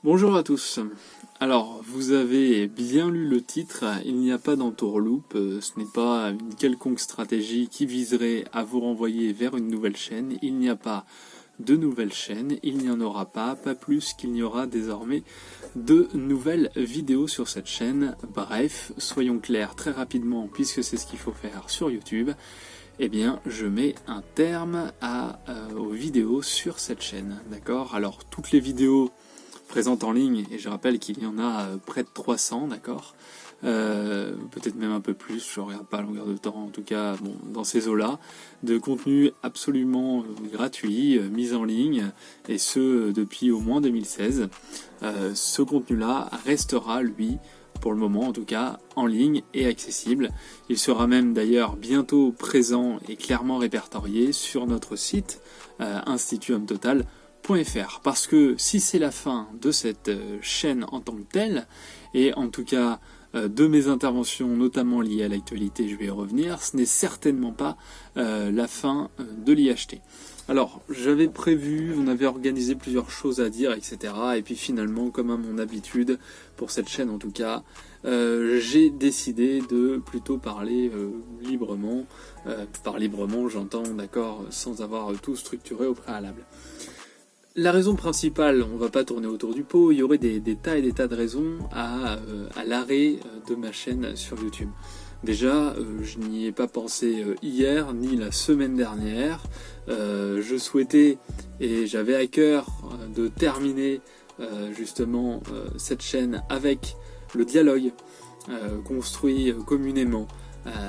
Bonjour à tous. Alors, vous avez bien lu le titre, il n'y a pas d'entourloupe, ce n'est pas une quelconque stratégie qui viserait à vous renvoyer vers une nouvelle chaîne, il n'y a pas de nouvelle chaîne, il n'y en aura pas plus qu'il n'y aura désormais de nouvelles vidéos sur cette chaîne. Bref, soyons clairs très rapidement, puisque c'est ce qu'il faut faire sur YouTube, eh bien, je mets un terme aux vidéos sur cette chaîne, d'accord? Alors, toutes les vidéos présentes en ligne, et je rappelle qu'il y en a près de 300, d'accord, peut-être même un peu plus, je ne regarde pas à longueur de temps, en tout cas bon, dans ces eaux-là, de contenu absolument gratuit, mis en ligne, et ce depuis au moins 2016. Ce contenu-là restera, lui, pour le moment en tout cas, en ligne et accessible. Il sera même d'ailleurs bientôt présent et clairement répertorié sur notre site instituthometotal.fr. Parce que si c'est la fin de cette chaîne en tant que telle, et en tout cas de mes interventions notamment liées à l'actualité, je vais y revenir, ce n'est certainement pas la fin de l'IHT. Alors, j'avais prévu, on avait organisé plusieurs choses à dire, etc. Et puis finalement, comme à mon habitude, pour cette chaîne en tout cas, j'ai décidé de plutôt parler librement. Par librement, j'entends, d'accord, sans avoir tout structuré au préalable. La raison principale, on va pas tourner autour du pot, il y aurait des tas et des tas de raisons à l'arrêt de ma chaîne sur YouTube. Déjà, je n'y ai pas pensé hier ni la semaine dernière. Je souhaitais et j'avais à cœur de terminer justement cette chaîne avec le dialogue construit communément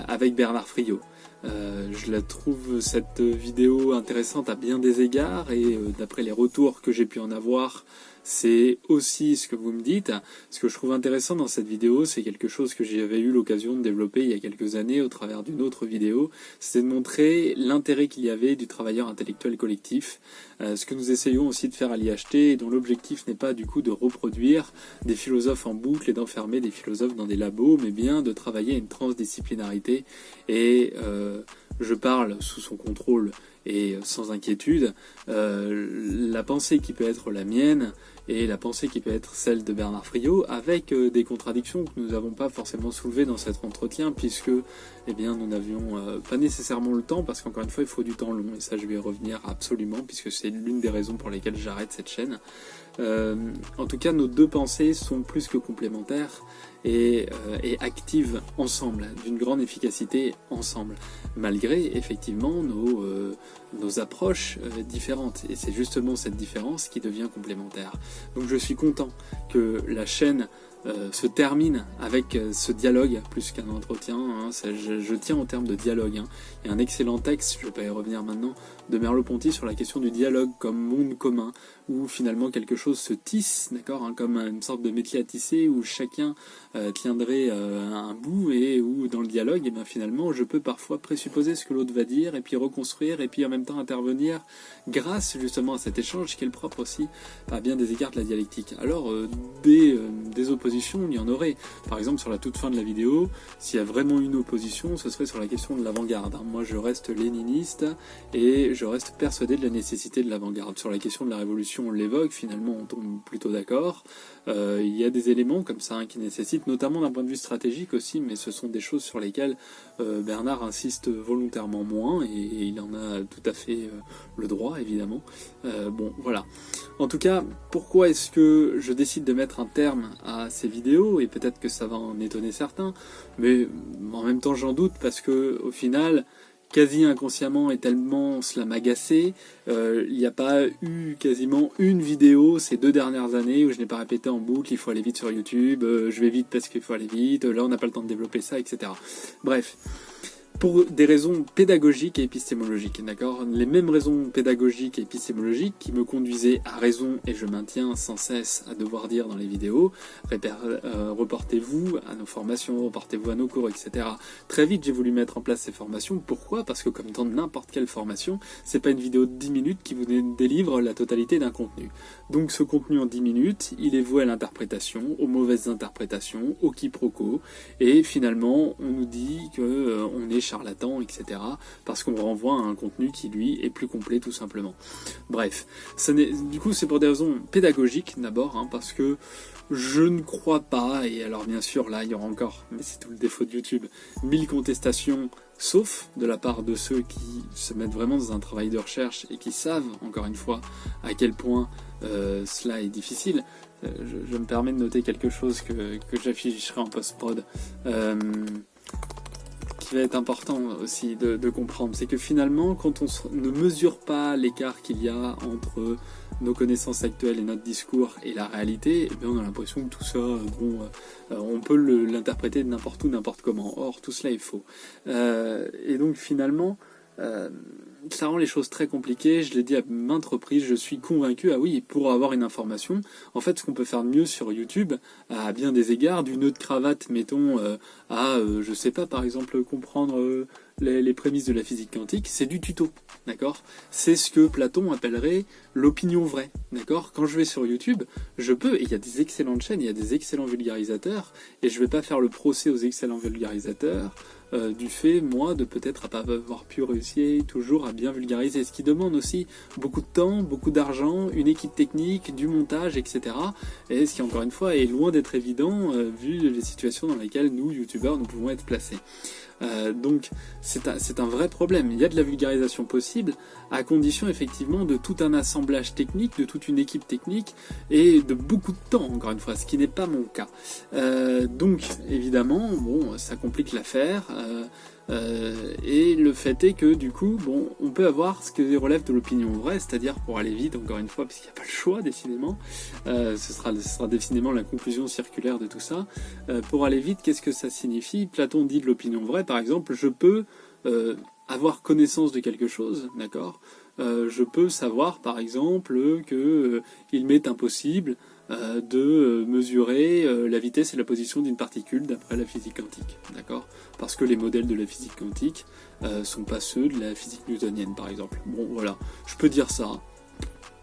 avec Bernard Friot. Je la trouve cette vidéo intéressante à bien des égards et d'après les retours que j'ai pu en avoir, c'est aussi ce que vous me dites. Ce que je trouve intéressant dans cette vidéo, c'est quelque chose que j'avais eu l'occasion de développer il y a quelques années au travers d'une autre vidéo, c'est de montrer l'intérêt qu'il y avait du travailleur intellectuel collectif, ce que nous essayons aussi de faire à l'IHT et dont l'objectif n'est pas du coup de reproduire des philosophes en boucle et d'enfermer des philosophes dans des labos, mais bien de travailler à une transdisciplinarité et je parle sous son contrôle et sans inquiétude, la pensée qui peut être la mienne et la pensée qui peut être celle de Bernard Friot, avec des contradictions que nous n'avons pas forcément soulevées dans cet entretien, puisque eh bien, nous n'avions pas nécessairement le temps, parce qu'encore une fois, il faut du temps long, et ça je vais y revenir absolument, puisque c'est l'une des raisons pour lesquelles j'arrête cette chaîne. En tout cas, nos deux pensées sont plus que complémentaires et actives ensemble, d'une grande efficacité ensemble, malgré effectivement nos approches différentes. Et c'est justement cette différence qui devient complémentaire. Donc je suis content que la chaîne se termine avec ce dialogue plus qu'un entretien, hein. Je tiens en termes de dialogue, hein. Il y a un excellent texte, je ne vais pas y revenir maintenant, de Merleau-Ponty sur la question du dialogue comme monde commun, où finalement quelque chose se tisse, d'accord, hein, comme une sorte de métier à tisser où chacun tiendrait un bout et où dans le dialogue, eh bien, finalement, je peux parfois présupposer ce que l'autre va dire et puis reconstruire et puis en même temps intervenir grâce justement à cet échange qui est le propre aussi à bien des écarts de la dialectique. Alors des oppositions, il y en aurait. Par exemple, sur la toute fin de la vidéo, s'il y a vraiment une opposition, ce serait sur la question de l'avant-garde, hein. Moi, je reste léniniste et je reste persuadé de la nécessité de l'avant-garde. Sur la question de la révolution, on l'évoque, finalement, on tombe plutôt d'accord. Il y a des éléments comme ça, hein, qui nécessitent, notamment d'un point de vue stratégique aussi, mais ce sont des choses sur lesquelles Bernard insiste volontairement moins, et il en a tout à fait le droit, évidemment. Bon, voilà. En tout cas, pourquoi est-ce que je décide de mettre un terme à ces vidéos, et peut-être que ça va en étonner certains, mais en même temps j'en doute, parce que au final, quasi inconsciemment et tellement cela m'agaçait, il n'y a pas eu quasiment une vidéo ces 2 dernières années où je n'ai pas répété en boucle, il faut aller vite sur YouTube, je vais vite parce qu'il faut aller vite, là on n'a pas le temps de développer ça, etc. Bref. Pour des raisons pédagogiques et épistémologiques, d'accord ? Les mêmes raisons pédagogiques et épistémologiques qui me conduisaient à raison, et je maintiens sans cesse à devoir dire dans les vidéos, reportez-vous à nos formations, reportez-vous à nos cours, etc. Très vite, j'ai voulu mettre en place ces formations. Pourquoi ? Parce que comme dans n'importe quelle formation, c'est pas une vidéo de 10 minutes qui vous délivre la totalité d'un contenu. Donc ce contenu en 10 minutes, il est voué à l'interprétation, aux mauvaises interprétations, au quiproquo, et finalement, on nous dit qu'on est charlatans, etc. Parce qu'on renvoie à un contenu qui, lui, est plus complet, tout simplement. Bref, du coup, c'est pour des raisons pédagogiques, d'abord, parce que je ne crois pas, et alors bien sûr, là, il y aura encore, mais c'est tout le défaut de YouTube, 1000 contestations, sauf de la part de ceux qui se mettent vraiment dans un travail de recherche et qui savent, encore une fois, à quel point cela est difficile. Je me permets de noter quelque chose que j'afficherai en post-prod, qui va être important aussi de comprendre. C'est que finalement, quand on ne mesure pas l'écart qu'il y a entre nos connaissances actuelles et notre discours et la réalité, eh bien on a l'impression que tout ça, on peut l'interpréter de n'importe où, n'importe comment. Or, tout cela est faux. Et donc finalement, ça rend les choses très compliquées. Je l'ai dit à maintes reprises, je suis convaincu, pour avoir une information, en fait, ce qu'on peut faire de mieux sur YouTube, à bien des égards, du nœud de cravate, mettons, je sais pas, par exemple, comprendre les prémices de la physique quantique, c'est du tuto, d'accord ? C'est ce que Platon appellerait l'opinion vraie, d'accord ? Quand je vais sur YouTube, je peux, et il y a des excellentes chaînes, il y a des excellents vulgarisateurs, et je vais pas faire le procès aux excellents vulgarisateurs, du fait, moi, de peut-être pas avoir pu réussir toujours à bien vulgariser, ce qui demande aussi beaucoup de temps, beaucoup d'argent, une équipe technique, du montage, etc. Et ce qui, encore une fois, est loin d'être évident, vu les situations dans lesquelles nous, youtubeurs, nous pouvons être placés. Donc c'est un vrai problème. Il y a de la vulgarisation possible à condition effectivement de tout un assemblage technique, de toute une équipe technique et de beaucoup de temps, encore une fois, ce qui n'est pas mon cas. Donc évidemment, ça complique l'affaire. Et le fait est que du coup, on peut avoir ce que relève de l'opinion vraie, c'est-à-dire pour aller vite, encore une fois, puisqu'il n'y a pas le choix, décidément, ce sera décidément la conclusion circulaire de tout ça. Pour aller vite, qu'est-ce que ça signifie ? Platon dit de l'opinion vraie, par exemple, je peux avoir connaissance de quelque chose, d'accord ? Je peux savoir, par exemple, que il m'est impossible de mesurer la vitesse et la position d'une particule d'après la physique quantique, d'accord ? Parce que les modèles de la physique quantique sont pas ceux de la physique newtonienne, par exemple. Bon, voilà, je peux dire ça,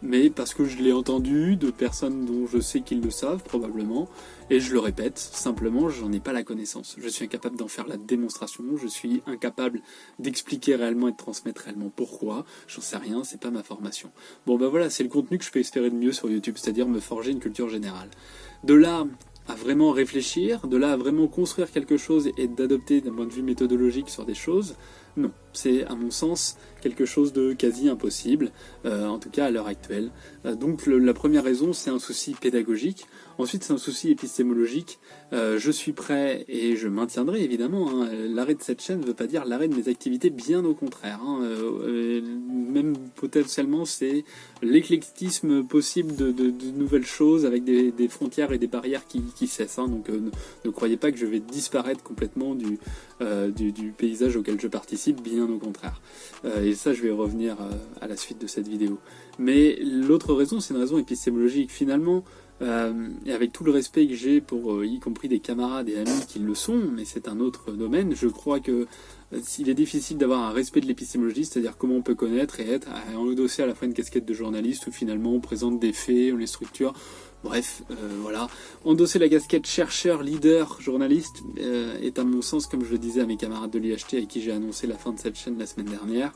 mais parce que je l'ai entendu de personnes dont je sais qu'ils le savent, probablement, et je le répète, simplement, j'en ai pas la connaissance. Je suis incapable d'en faire la démonstration, je suis incapable d'expliquer réellement et de transmettre réellement pourquoi, j'en sais rien, c'est pas ma formation. Bon, voilà, c'est le contenu que je peux espérer de mieux sur YouTube, c'est-à-dire me forger une culture générale. De là à vraiment réfléchir, de là à vraiment construire quelque chose et d'adopter d'un point de vue méthodologique sur des choses, non. C'est, à mon sens, quelque chose de quasi impossible, en tout cas à l'heure actuelle. Donc la première raison, c'est un souci pédagogique. Ensuite, c'est un souci épistémologique. Je suis prêt et je maintiendrai, évidemment. L'arrêt de cette chaîne ne veut pas dire l'arrêt de mes activités, bien au contraire. Même potentiellement, c'est l'éclectisme possible de nouvelles choses avec des frontières et des barrières qui cessent. Donc ne croyez pas que je vais disparaître complètement du paysage auquel je participe, bien au contraire. Et ça, je vais y revenir à la suite de cette vidéo. Mais l'autre raison, c'est une raison épistémologique. Finalement, et avec tout le respect que j'ai pour y compris des camarades et amis qui le sont, mais c'est un autre domaine, je crois que il est difficile d'avoir un respect de l'épistémologie, c'est-à-dire comment on peut connaître et être endossé à la fois une casquette de journaliste où finalement on présente des faits, on les structure. Bref, voilà. Endosser la casquette chercheur, leader, journaliste est à mon sens, comme je le disais à mes camarades de l'IHT avec qui j'ai annoncé la fin de cette chaîne la semaine dernière,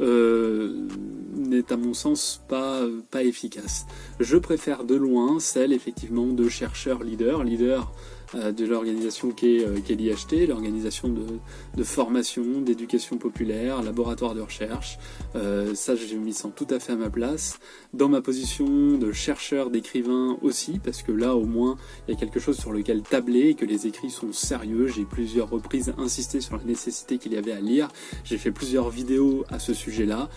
n'est à mon sens pas efficace. Je préfère de loin celle effectivement de chercheur, leader de l'organisation qu'est l'IHT, l'organisation de formation, d'éducation populaire, laboratoire de recherche. Ça, je m'y sens tout à fait à ma place. Dans ma position de chercheur, d'écrivain aussi, parce que là, au moins, il y a quelque chose sur lequel tabler et que les écrits sont sérieux. J'ai plusieurs reprises insisté sur la nécessité qu'il y avait à lire. J'ai fait plusieurs vidéos à ce sujet-là.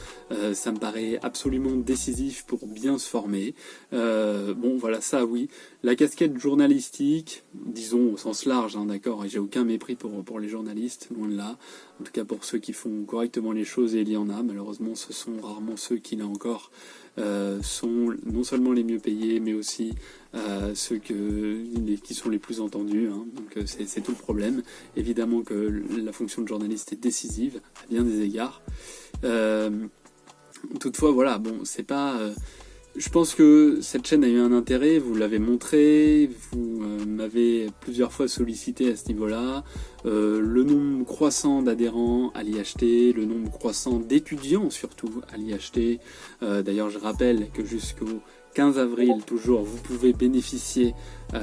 Ça me paraît absolument décisif pour bien se former. Voilà, ça, oui. La casquette journalistique, disons au sens large, d'accord, et j'ai aucun mépris pour les journalistes, loin de là. En tout cas pour ceux qui font correctement les choses, et il y en a. Malheureusement, ce sont rarement ceux qui, là encore, sont non seulement les mieux payés, mais aussi ceux qui sont les plus entendus. Donc c'est tout le problème. Évidemment que la fonction de journaliste est décisive à bien des égards. Toutefois, voilà, c'est pas... Je pense que cette chaîne a eu un intérêt, vous l'avez montré, vous m'avez plusieurs fois sollicité à ce niveau-là. Le nombre croissant d'adhérents à l'IHT, le nombre croissant d'étudiants surtout à l'IHT. D'ailleurs, je rappelle que jusqu'au 15 avril, toujours, vous pouvez bénéficier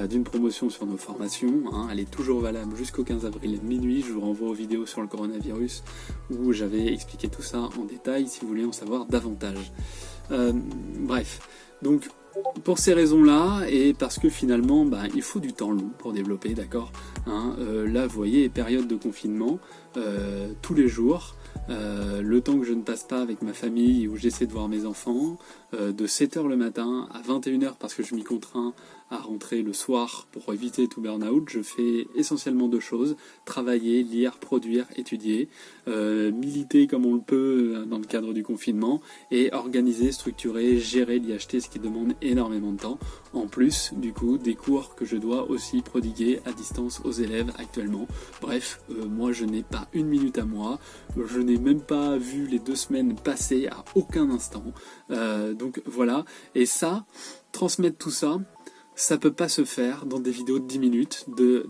d'une promotion sur nos formations. Elle est toujours valable jusqu'au 15 avril minuit. Je vous renvoie aux vidéos sur le coronavirus où j'avais expliqué tout ça en détail si vous voulez en savoir davantage. Bref, donc pour ces raisons-là, et parce que finalement il faut du temps long pour développer, d'accord, là vous voyez, période de confinement, tous les jours, le temps que je ne passe pas avec ma famille, où j'essaie de voir mes enfants, de 7h le matin à 21h parce que je m'y contrains à rentrer le soir pour éviter tout burn-out, je fais essentiellement deux choses: travailler, lire, produire, étudier, militer comme on le peut dans le cadre du confinement, et organiser, structurer, gérer l'IHT, ce qui demande énormément de temps, en plus du coup des cours que je dois aussi prodiguer à distance aux élèves actuellement. Bref, moi je n'ai pas une minute à moi, je n'ai même pas vu les 2 semaines passer à aucun instant, donc voilà, et ça, transmettre tout ça, ça peut pas se faire dans des vidéos de 10 minutes,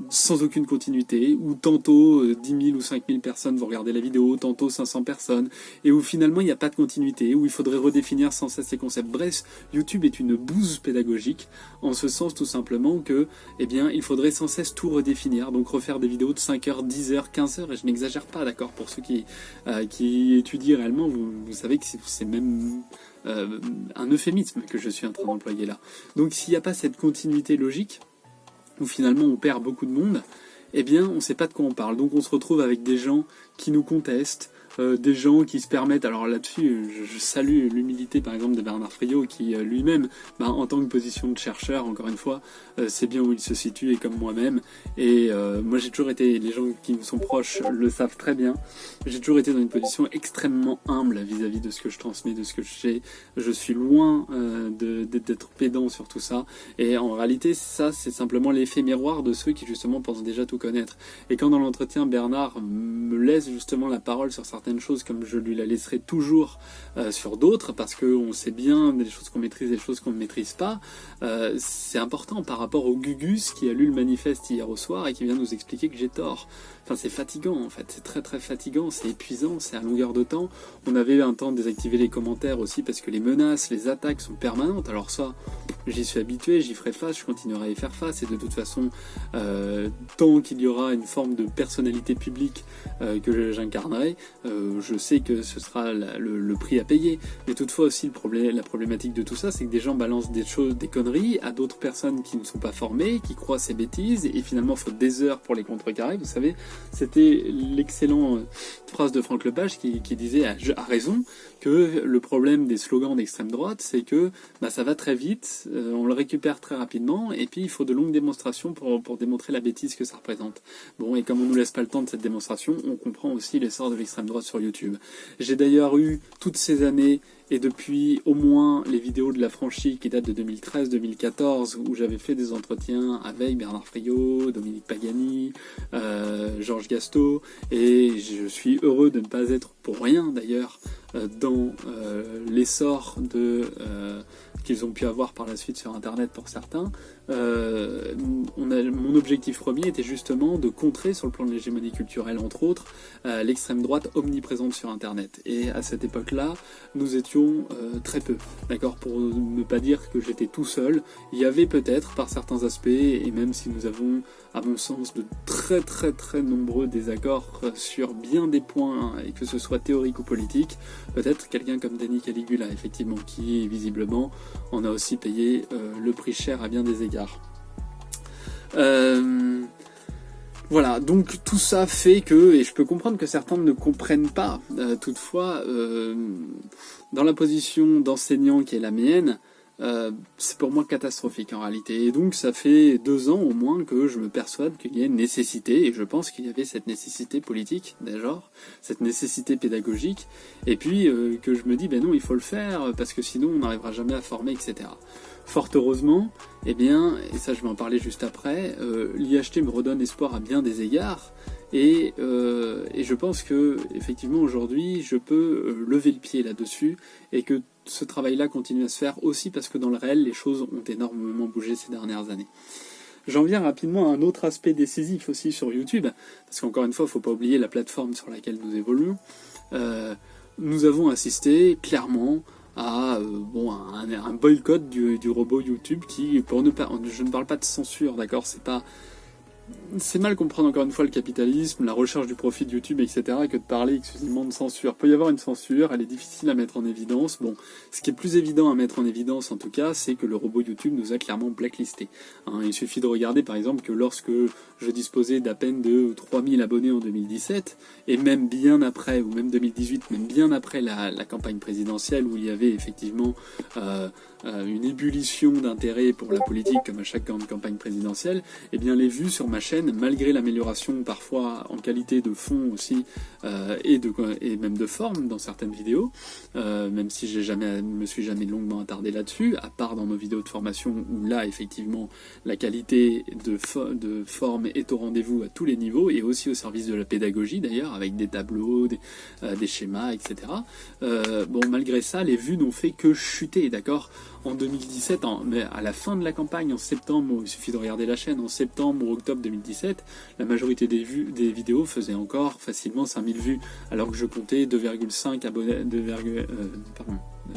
sans aucune continuité, où tantôt 10 000 ou 5 000 personnes vont regarder la vidéo, tantôt 500 personnes, et où finalement il n'y a pas de continuité, où il faudrait redéfinir sans cesse les concepts. Bref, YouTube est une bouse pédagogique, en ce sens tout simplement que, il faudrait sans cesse tout redéfinir, donc refaire des vidéos de 5 heures, 10 heures, 15 heures, et je n'exagère pas, d'accord, pour ceux qui étudient réellement, vous savez que c'est même un euphémisme que je suis en train d'employer là. Donc s'il n'y a pas cette continuité logique, où finalement on perd beaucoup de monde, on ne sait pas de quoi on parle. Donc on se retrouve avec des gens qui nous contestent, des gens qui se permettent, alors là-dessus je salue l'humilité par exemple de Bernard Friot qui lui-même, en tant que position de chercheur, encore une fois, sait bien où il se situe, et comme moi-même, et moi j'ai toujours été, les gens qui me sont proches le savent très bien, j'ai toujours été dans une position extrêmement humble vis-à-vis de ce que je transmets, de ce que je sais. Je suis loin d'être pédant sur tout ça, et en réalité ça c'est simplement l'effet miroir de ceux qui justement pensent déjà tout connaître. Et quand dans l'entretien Bernard me laisse justement la parole sur certaines choses, comme je lui la laisserai toujours sur d'autres, parce qu'on sait bien des choses qu'on maîtrise et des choses qu'on ne maîtrise pas, c'est important par rapport au Gugus qui a lu le manifeste hier au soir et qui vient nous expliquer que j'ai tort. Enfin, c'est fatigant en fait, c'est très très fatigant, c'est épuisant, c'est à longueur de temps. On avait un temps de désactiver les commentaires aussi parce que les menaces, les attaques sont permanentes. Alors ça, j'y suis habitué, j'y ferai face, je continuerai à y faire face, et de toute façon, tant qu'il y aura une forme de personnalité publique que j'incarnerai, je sais que ce sera le prix à payer. Mais toutefois aussi, la problématique de tout ça, c'est que des gens balancent des choses, des conneries à d'autres personnes qui ne sont pas formées, qui croient ces bêtises, et finalement il faut des heures pour les contrecarrer. Vous savez, c'était l'excellente phrase de Franck Lepage qui disait à raison que le problème des slogans d'extrême droite, c'est que ça va très vite, on le récupère très rapidement, et puis il faut de longues démonstrations pour démontrer la bêtise que ça représente. Bon, et comme on ne nous laisse pas le temps de cette démonstration, on comprend aussi l'essor de l'extrême droite sur YouTube. J'ai d'ailleurs eu toutes ces années, et depuis au moins les vidéos de la franchise qui datent de 2013-2014, où j'avais fait des entretiens avec Bernard Friot, Dominique Pagani, Georges Gasto, et je suis heureux de ne pas être pour rien d'ailleurs dans l'essor qu'ils ont pu avoir par la suite sur Internet pour certains. Mon objectif premier était justement de contrer, sur le plan de l'hégémonie culturelle entre autres, l'extrême droite omniprésente sur Internet. Et à cette époque-là, nous étions très peu, d'accord, pour ne pas dire que j'étais tout seul. Il y avait peut-être par certains aspects, et même si nous avons, à mon sens, de très très très nombreux désaccords sur bien des points, et que ce soit théorique ou politique, peut-être quelqu'un comme Denis Caligula, effectivement, qui visiblement en a aussi payé le prix cher à bien des égards. Voilà, donc tout ça fait que, et je peux comprendre que certains ne comprennent pas, toutefois, dans la position d'enseignant qui est la mienne, c'est pour moi catastrophique en réalité. Et donc ça fait 2 ans au moins que je me persuade qu'il y a une nécessité, et je pense qu'il y avait cette nécessité politique déjà, cette nécessité pédagogique, et puis que je me dis non, il faut le faire parce que sinon on n'arrivera jamais à former, etc. Fort heureusement, et ça je vais en parler juste après, l'IHT me redonne espoir à bien des égards, et je pense que effectivement aujourd'hui je peux lever le pied là-dessus, et que ce travail-là continue à se faire aussi parce que dans le réel, les choses ont énormément bougé ces dernières années. J'en viens rapidement à un autre aspect décisif aussi sur YouTube, parce qu'encore une fois, il ne faut pas oublier la plateforme sur laquelle nous évoluons. Nous avons assisté clairement à un boycott du robot YouTube qui, je ne parle pas de censure, d'accord, c'est mal comprendre encore une fois le capitalisme, la recherche du profit de YouTube, etc., que de parler exclusivement de censure. Il peut y avoir une censure, elle est difficile à mettre en évidence. Bon, ce qui est plus évident à mettre en évidence en tout cas, c'est que le robot YouTube nous a clairement blacklisté. Il suffit de regarder par exemple que lorsque je disposais d'à peine de 3000 abonnés en 2017, et même bien après, ou même 2018, même bien après la campagne présidentielle où il y avait effectivement une ébullition d'intérêt pour la politique comme à chaque campagne présidentielle, eh bien les vues sur ma chaîne, malgré l'amélioration parfois en qualité de fond aussi et même de forme dans certaines vidéos, même si me suis jamais longuement attardé là-dessus, à part dans nos vidéos de formation où là effectivement la qualité de forme est au rendez-vous à tous les niveaux et aussi au service de la pédagogie d'ailleurs avec des tableaux, des schémas, etc. Malgré ça, les vues n'ont fait que chuter, d'accord. En 2017, mais à la fin de la campagne, en septembre, il suffit de regarder la chaîne, en septembre ou octobre 2017, la majorité des vidéos faisaient encore facilement 5000 vues, alors que je comptais 2,5 abonnés,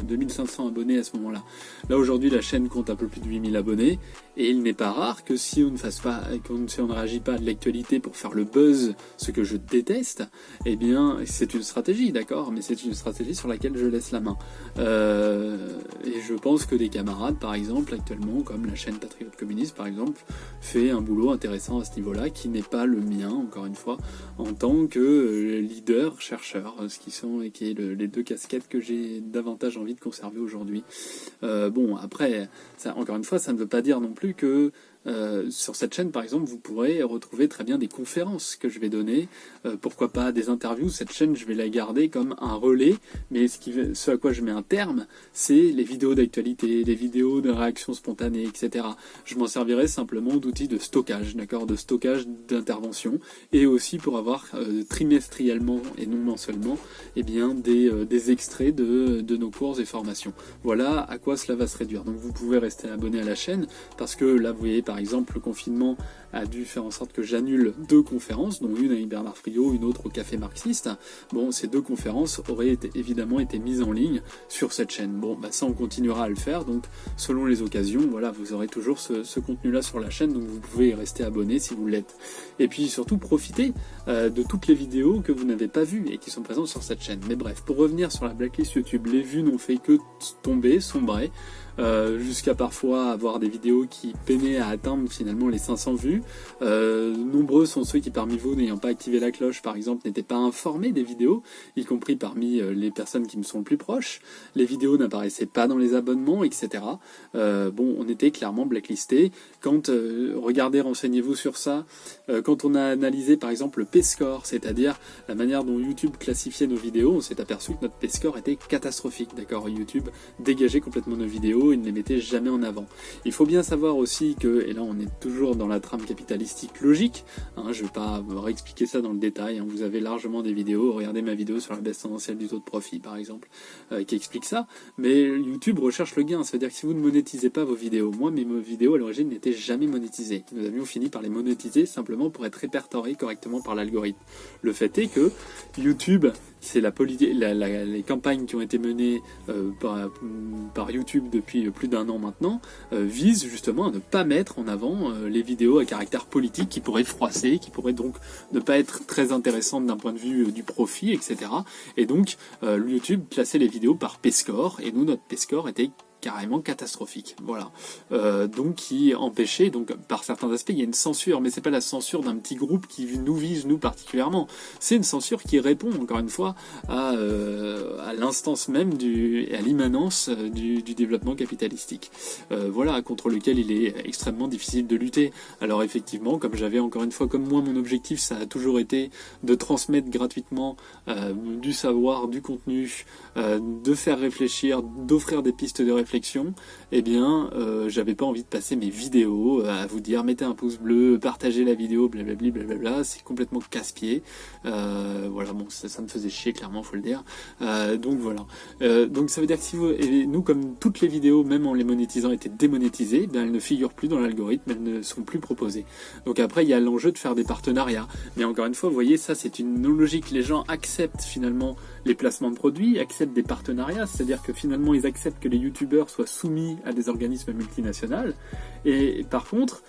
2500 abonnés à ce moment-là. Là aujourd'hui la chaîne compte un peu plus de 8000 abonnés et il n'est pas rare que si on ne réagit pas à de l'actualité pour faire le buzz, ce que je déteste, eh bien c'est une stratégie, d'accord, mais c'est une stratégie sur laquelle je laisse la main. Et je pense que des camarades par exemple actuellement, comme la chaîne Patriote Communiste par exemple, fait un boulot intéressant à ce niveau-là qui n'est pas le mien, encore une fois, en tant que leader, chercheur, ce qui sont et qui est les deux casquettes que j'ai davantage envie de conserver aujourd'hui. Après, ça, encore une fois, ça ne veut pas dire non plus que sur cette chaîne, par exemple, vous pourrez retrouver très bien des conférences que je vais donner, pourquoi pas des interviews. Cette chaîne, je vais la garder comme un relais, mais ce à quoi je mets un terme, c'est les vidéos d'actualité, les vidéos de réaction spontanée, etc. Je m'en servirai simplement d'outils de stockage, d'accord, de stockage d'intervention, et aussi pour avoir trimestriellement et non mensuellement, eh bien, des extraits de nos cours et formations. Voilà à quoi cela va se réduire. Donc vous pouvez rester abonné à la chaîne, parce que là, vous voyez, par exemple, le confinement a dû faire en sorte que j'annule 2 conférences, dont une avec Bernard Friot, une autre au Café Marxiste. Bon, ces 2 conférences auraient évidemment été mises en ligne sur cette chaîne. Bon, ça on continuera à le faire, donc selon les occasions, voilà, vous aurez toujours ce contenu-là sur la chaîne, donc vous pouvez y rester abonné si vous l'êtes. Et puis surtout, profitez de toutes les vidéos que vous n'avez pas vues et qui sont présentes sur cette chaîne. Mais bref, pour revenir sur la blacklist YouTube, les vues n'ont fait que tomber, sombrer, jusqu'à parfois avoir des vidéos qui peinaient à atteindre finalement les 500 vues. Nombreux sont ceux qui parmi vous, n'ayant pas activé la cloche par exemple, n'étaient pas informés des vidéos, y compris parmi les personnes qui me sont le plus proches. Les vidéos n'apparaissaient pas dans les abonnements, etc. On était clairement blacklistés. Quand, regardez, renseignez-vous sur ça, quand on a analysé par exemple le P-score, c'est-à-dire la manière dont YouTube classifiait nos vidéos, on s'est aperçu que notre P-score était catastrophique, d'accord. YouTube dégageait complètement nos vidéos, il ne les mettait jamais en avant. Il faut bien savoir aussi que, et là on est toujours dans la trame capitalistique logique, je ne vais pas réexpliquer ça dans le détail, vous avez largement des vidéos, regardez ma vidéo sur la baisse tendancielle du taux de profit par exemple, qui explique ça, mais YouTube recherche le gain, ça veut dire que si vous ne monétisez pas vos vidéos, moi mes vidéos à l'origine n'étaient jamais monétisées, nous avions fini par les monétiser simplement pour être répertoriés correctement par l'algorithme. Le fait est que YouTube, c'est les campagnes qui ont été menées par YouTube depuis plus d'1 an maintenant, visent justement à ne pas mettre en avant les vidéos à caractère politique qui pourraient froisser, qui pourraient donc ne pas être très intéressantes d'un point de vue du profit, etc. Et donc YouTube classait les vidéos par P-score, et nous, notre P-score était carrément catastrophique, voilà. Donc qui empêchait, donc par certains aspects, il y a une censure, mais c'est pas la censure d'un petit groupe qui nous vise nous particulièrement. C'est une censure qui répond encore une fois à l'instance même et à l'immanence du développement capitalistique. Voilà, contre lequel il est extrêmement difficile de lutter. Alors effectivement, comme j'avais encore une fois, comme moi, mon objectif, ça a toujours été de transmettre gratuitement du savoir, du contenu, de faire réfléchir, d'offrir des pistes de réflexion réflexion, eh bien, j'avais pas envie de passer mes vidéos à vous dire mettez un pouce bleu, partagez la vidéo, blablabla, blablabla, c'est complètement casse-pied. Voilà, bon, ça me faisait chier, clairement, faut le dire. Donc voilà. Donc ça veut dire que si vous, et nous, comme toutes les vidéos, même en les monétisant, étaient démonétisées, ben elles ne figurent plus dans l'algorithme, elles ne sont plus proposées. Donc après, il y a l'enjeu de faire des partenariats. Mais encore une fois, vous voyez, ça c'est une logique. Les gens acceptent finalement les placements de produits, acceptent des partenariats, c'est-à-dire que finalement ils acceptent que les youtubeurs soient soumis à des organismes multinationaux. Et par contre,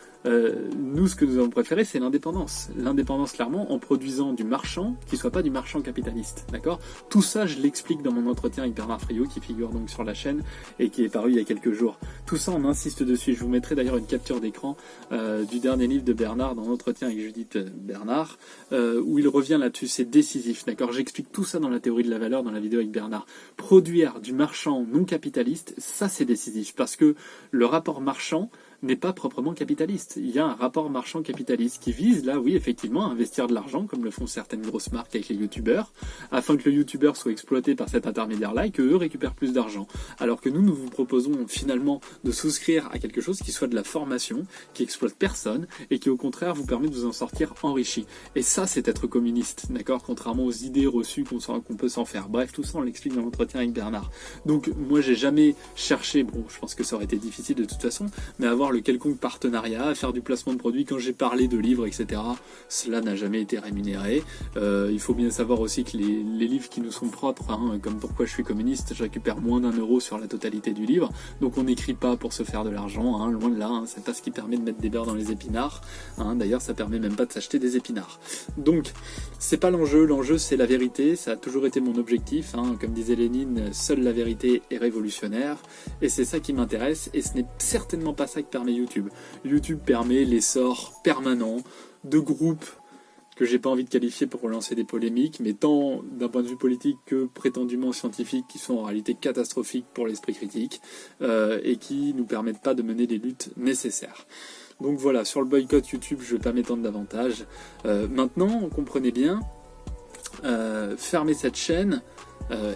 nous, ce que nous avons préféré, c'est l'indépendance. L'indépendance, clairement, en produisant du marchand qui soit pas du marchand capitaliste. D'accord ? Tout ça, je l'explique dans mon entretien avec Bernard Friot, qui figure donc sur la chaîne et qui est paru il y a quelques jours. Tout ça, on insiste dessus. Je vous mettrai d'ailleurs une capture d'écran du dernier livre de Bernard, dans l'entretien avec Judith Bernard, où il revient là-dessus. C'est décisif. D'accord ? J'explique tout ça dans la théorie de la valeur, dans la vidéo avec Bernard. Produire du marchand non capitaliste, ça c'est décisif, parce que le rapport marchand n'est pas proprement capitaliste. Il y a un rapport marchand capitaliste qui vise, là, oui, effectivement, à investir de l'argent, comme le font certaines grosses marques avec les youtubeurs, afin que le youtubeur soit exploité par cet intermédiaire-là et qu'eux récupèrent plus d'argent. Alors que nous vous proposons finalement de souscrire à quelque chose qui soit de la formation, qui exploite personne, et qui au contraire vous permet de vous en sortir enrichi. Et ça, c'est être communiste, d'accord ? Contrairement aux idées reçues qu'on peut s'en faire. Bref, tout ça, on l'explique dans l'entretien avec Bernard. Donc, moi, j'ai jamais cherché, bon, je pense que ça aurait été difficile de toute façon, mais avoir le quelconque partenariat, à faire du placement de produits. Quand j'ai parlé de livres, etc., cela n'a jamais été rémunéré. Il faut bien savoir aussi que les livres qui nous sont propres, hein, comme Pourquoi je suis communiste, je récupère moins d'1 € sur la totalité du livre. Donc on n'écrit pas pour se faire de l'argent, hein, loin de là. Hein, c'est pas ce qui permet de mettre des beurres dans les épinards. Hein, d'ailleurs, ça permet même pas de s'acheter des épinards. Donc, c'est pas l'enjeu. L'enjeu, c'est la vérité. Ça a toujours été mon objectif. Hein. Comme disait Lénine, seule la vérité est révolutionnaire. Et c'est ça qui m'intéresse. Et ce n'est certainement pas ça qui permet YouTube. YouTube permet l'essor permanent de groupes que j'ai pas envie de qualifier pour relancer des polémiques, mais tant d'un point de vue politique que prétendument scientifique, qui sont en réalité catastrophiques pour l'esprit critique et qui nous permettent pas de mener les luttes nécessaires. Donc voilà, sur le boycott YouTube, je vais pas m'étendre davantage. Maintenant, comprenez bien, fermer cette chaîne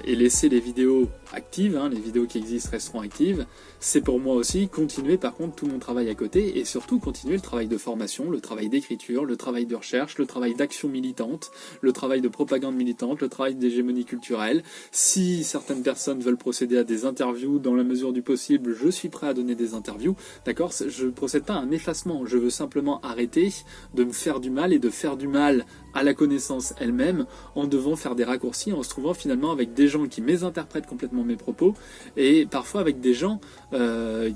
et laisser les vidéos actives, hein, les vidéos qui existent resteront actives, c'est pour moi aussi continuer par contre tout mon travail à côté et surtout continuer le travail de formation, le travail d'écriture, le travail de recherche, le travail d'action militante, le travail de propagande militante, le travail d'hégémonie culturelle. Si certaines personnes veulent procéder à des interviews dans la mesure du possible, je suis prêt à donner des interviews, d'accord ? Je ne procède pas à un effacement, je veux simplement arrêter de me faire du mal et de faire du mal à la connaissance elle-même en devant faire des raccourcis, en se trouvant finalement avec des gens qui mésinterprètent complètement mes propos et parfois avec des gens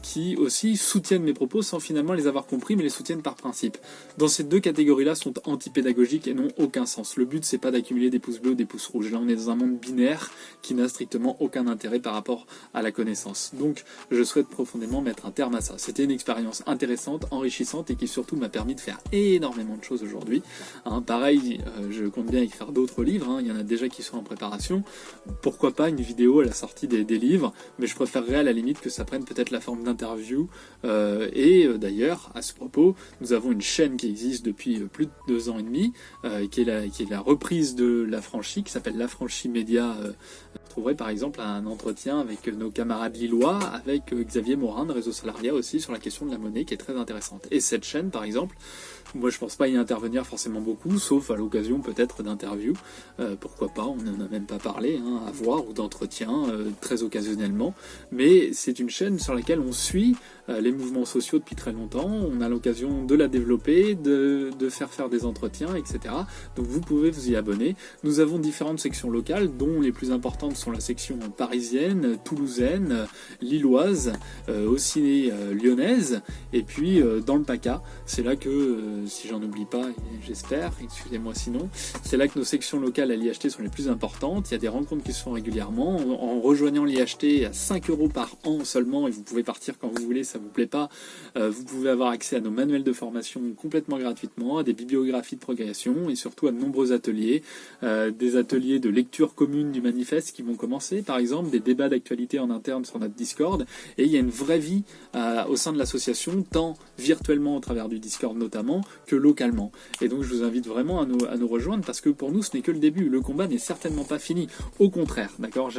qui aussi soutiennent mes propos sans finalement les avoir compris mais les soutiennent par principe. Dans ces deux catégories-là sont antipédagogiques et n'ont aucun sens. Le but c'est pas d'accumuler des pouces bleus ou des pouces rouges. Là on est dans un monde binaire qui n'a strictement aucun intérêt par rapport à la connaissance. Donc je souhaite profondément mettre un terme à ça. C'était une expérience intéressante, enrichissante et qui surtout m'a permis de faire énormément de choses aujourd'hui. Hein, pareil, je compte bien écrire d'autres livres, hein, il y en a déjà qui sont en préparation. Pourquoi pas une vidéo à la sortie des livres, mais je préférerais à la limite que ça prenne peut-être la forme d'interview. D'ailleurs, à ce propos, nous avons une chaîne qui existe depuis plus de 2 ans et demi, qui est la reprise de l'Affranchi, qui s'appelle l'Affranchi Média. Vous trouverez par exemple un entretien avec nos camarades lillois, avec Xavier Morin de Réseau Salariat aussi, sur la question de la monnaie, qui est très intéressante. Et cette chaîne, par exemple, moi je pense pas y intervenir forcément beaucoup, sauf à l'occasion peut-être d'interviews, pourquoi pas, on n'en a même pas parlé, hein, à voir, ou d'entretien, très occasionnellement, mais c'est une chaîne sur laquelle on suit les mouvements sociaux depuis très longtemps, on a l'occasion de la développer, de faire des entretiens, etc. Donc vous pouvez vous y abonner. Nous avons différentes sections locales, dont les plus importantes sont la section parisienne, toulousaine, lilloise, aussi lyonnaise, et puis dans le PACA, c'est là que, si j'en oublie pas, j'espère, excusez-moi sinon, c'est là que nos sections locales à l'IHT sont les plus importantes. Il y a des rencontres qui se font régulièrement. En rejoignant l'IHT à 5 € par an seulement, et vous pouvez partir quand vous voulez, ça vous plaît pas, vous pouvez avoir accès à nos manuels de formation complètement gratuitement, à des bibliographies de progression et surtout à de nombreux ateliers, des ateliers de lecture commune du manifeste qui vont commencer, par exemple, des débats d'actualité en interne sur notre Discord, et il y a une vraie vie au sein de l'association, tant virtuellement au travers du Discord notamment, que localement. Et donc je vous invite vraiment à nous rejoindre, parce que pour nous ce n'est que le début, le combat n'est certainement pas fini. Au contraire, d'accord,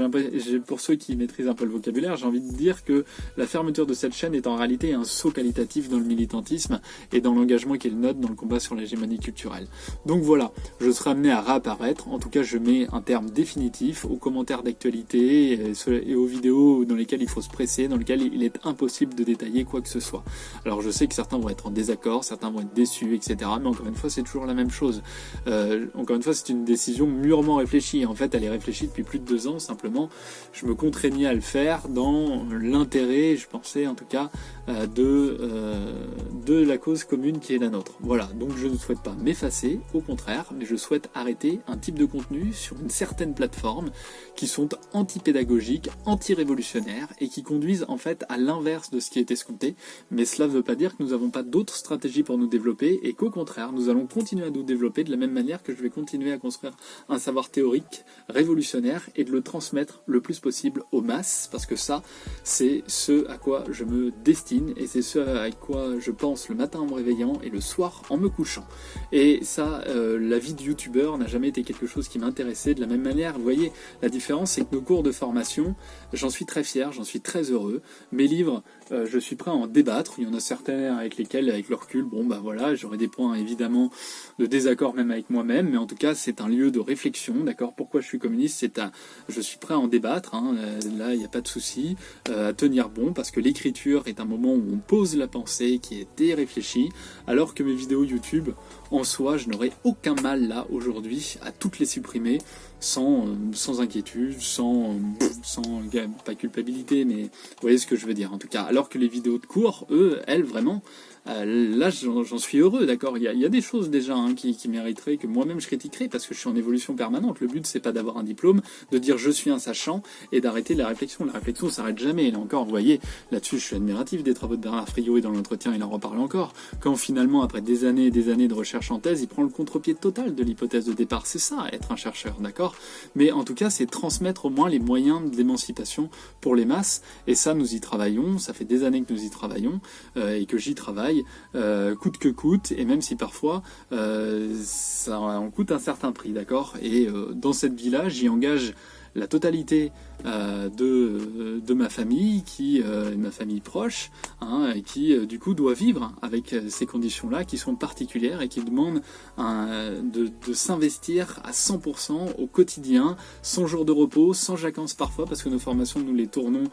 pour ceux qui maîtrisent un peu le vocabulaire, j'ai envie de dire que la fermeture de cette chaîne est en réalité un saut qualitatif dans le militantisme et dans l'engagement qu'il note dans le combat sur l'hégémonie culturelle. Donc voilà, je serai amené à réapparaître. En tout cas, je mets un terme définitif aux commentaires d'actualité et aux vidéos dans lesquelles il faut se presser, dans lesquelles il est impossible de détailler quoi que ce soit. Alors je sais que certains vont être en désaccord, certains vont être déçus, etc. Mais encore une fois, c'est toujours la même chose. Encore une fois, c'est une décision mûrement réfléchie. En fait, elle est réfléchie depuis plus de 2 ans. Simplement, je me contraignais à le faire dans l'intérêt, je pensais en tout cas, de la cause commune qui est la nôtre. Voilà, donc je ne souhaite pas m'effacer, au contraire, mais je souhaite arrêter un type de contenu sur une certaine plateforme qui sont anti-pédagogiques, anti-révolutionnaires et qui conduisent en fait à l'inverse de ce qui est escompté. Mais cela ne veut pas dire que nous n'avons pas d'autres stratégies pour nous développer et qu'au contraire, nous allons continuer à nous développer de la même manière que je vais continuer à construire un savoir théorique, révolutionnaire et de le transmettre le plus possible aux masses, parce que ça, c'est ce à quoi je me destine et c'est ce à quoi je pense le matin en me réveillant et le soir en me couchant. Et ça, la vie de youtubeur n'a jamais été quelque chose qui m'intéressait de la même manière. Vous voyez, la différence, c'est que nos cours de formation, j'en suis très fier, j'en suis très heureux. Mes livres, je suis prêt à en débattre. Il y en a certains avec lesquels, avec le recul, bon bah voilà, j'aurai des points évidemment de désaccord même avec moi-même, mais en tout cas, c'est un lieu de réflexion, d'accord. Pourquoi je suis communiste, je suis prêt à en débattre, hein, là, il n'y a pas de souci, à tenir bon, parce que l'écriture est un moment où on pose la pensée, qui est déréfléchie, alors que mes vidéos YouTube, en soi, je n'aurais aucun mal là aujourd'hui à toutes les supprimer sans inquiétude, sans pas culpabilité, mais vous voyez ce que je veux dire en tout cas. Alors que les vidéos de cours, elles vraiment, là j'en suis heureux, d'accord. Il y a des choses déjà qui mériteraient que moi-même je critiquerais parce que je suis en évolution permanente. Le but c'est pas d'avoir un diplôme, de dire je suis un sachant et d'arrêter la réflexion. La réflexion s'arrête jamais. Et là encore, vous voyez, là-dessus je suis admiratif des travaux de Bernard Friot et dans l'entretien il en reparle encore. Quand finalement après des années et des années de recherche en thèse, il prend le contre-pied total de l'hypothèse de départ. C'est ça, être un chercheur, d'accord. Mais en tout cas, c'est transmettre au moins les moyens d'émancipation pour les masses. Et ça, nous y travaillons. Ça fait des années que nous y travaillons et que j'y travaille, coûte que coûte. Et même si parfois, ça en coûte un certain prix, d'accord. Et dans cette vie-là, j'y engage la totalité de ma famille, ma famille proche, qui du coup doit vivre avec ces conditions-là qui sont particulières et qui demandent de s'investir à 100% au quotidien, sans jour de repos, sans vacances parfois, parce que nos formations, nous les tournons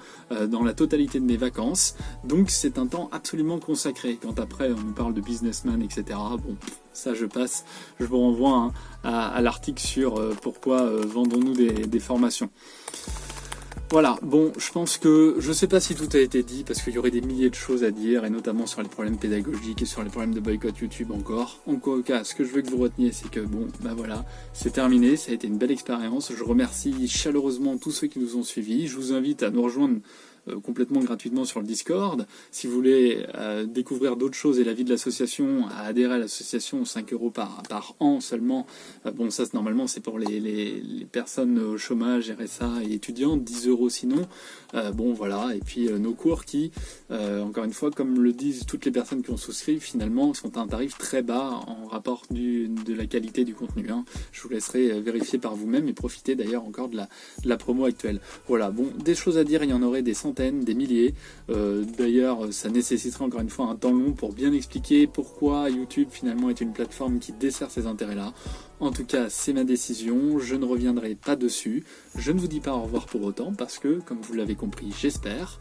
dans la totalité de mes vacances. Donc c'est un temps absolument consacré. Quand après on nous parle de businessman, etc., bon, ça je passe, je vous renvoie à l'article sur pourquoi vendons-nous des formations. Voilà, bon, je pense que, je sais pas si tout a été dit, parce qu'il y aurait des milliers de choses à dire, et notamment sur les problèmes pédagogiques et sur les problèmes de boycott YouTube encore. En tout cas, ce que je veux que vous reteniez, c'est que, bon, bah voilà, c'est terminé, ça a été une belle expérience. Je remercie chaleureusement tous ceux qui nous ont suivis. Je vous invite à nous rejoindre complètement gratuitement sur le Discord. Si vous voulez découvrir d'autres choses et la vie de l'association, à adhérer à l'association, 5 € par an seulement. Bon, ça normalement c'est pour les personnes au chômage, RSA et étudiants, 10 € sinon. Bon voilà, et puis nos cours qui, encore une fois, comme le disent toutes les personnes qui ont souscrit, finalement sont à un tarif très bas en rapport de la qualité du contenu. Je vous laisserai vérifier par vous-même et profiter d'ailleurs encore de la promo actuelle. Voilà, bon, des choses à dire, il y en aurait des centaines, des milliers. D'ailleurs, ça nécessiterait encore une fois un temps long pour bien expliquer pourquoi YouTube finalement est une plateforme qui dessert ces intérêts-là. En tout cas, c'est ma décision, je ne reviendrai pas dessus. Je ne vous dis pas au revoir pour autant, parce que, comme vous l'avez compris, j'espère,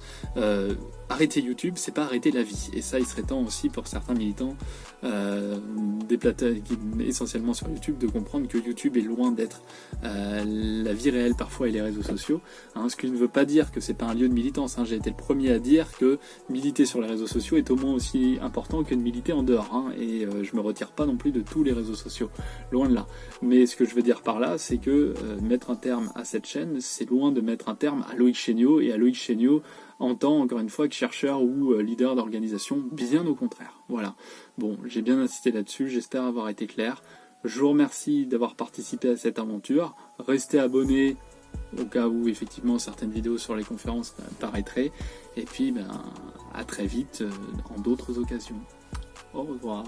arrêter YouTube, c'est pas arrêter la vie. Et ça, il serait temps aussi pour certains militants des plateformes essentiellement sur YouTube de comprendre que YouTube est loin d'être la vie réelle parfois et les réseaux sociaux. Ce qui ne veut pas dire que c'est pas un lieu de militance. J'ai été le premier à dire que militer sur les réseaux sociaux est au moins aussi important que de militer en dehors. Et je me retire pas non plus de tous les réseaux sociaux. Loin de là. Mais ce que je veux dire par là, c'est que mettre un terme à cette chaîne, c'est loin de mettre un terme à Loïc Chéniaud et à Loïc Chéniaud en tant, encore une fois, que chercheur ou leader d'organisation, bien au contraire. Voilà. Bon, j'ai bien insisté là-dessus, j'espère avoir été clair. Je vous remercie d'avoir participé à cette aventure. Restez abonnés au cas où, effectivement, certaines vidéos sur les conférences paraîtraient. Et puis, à très vite en d'autres occasions. Au revoir.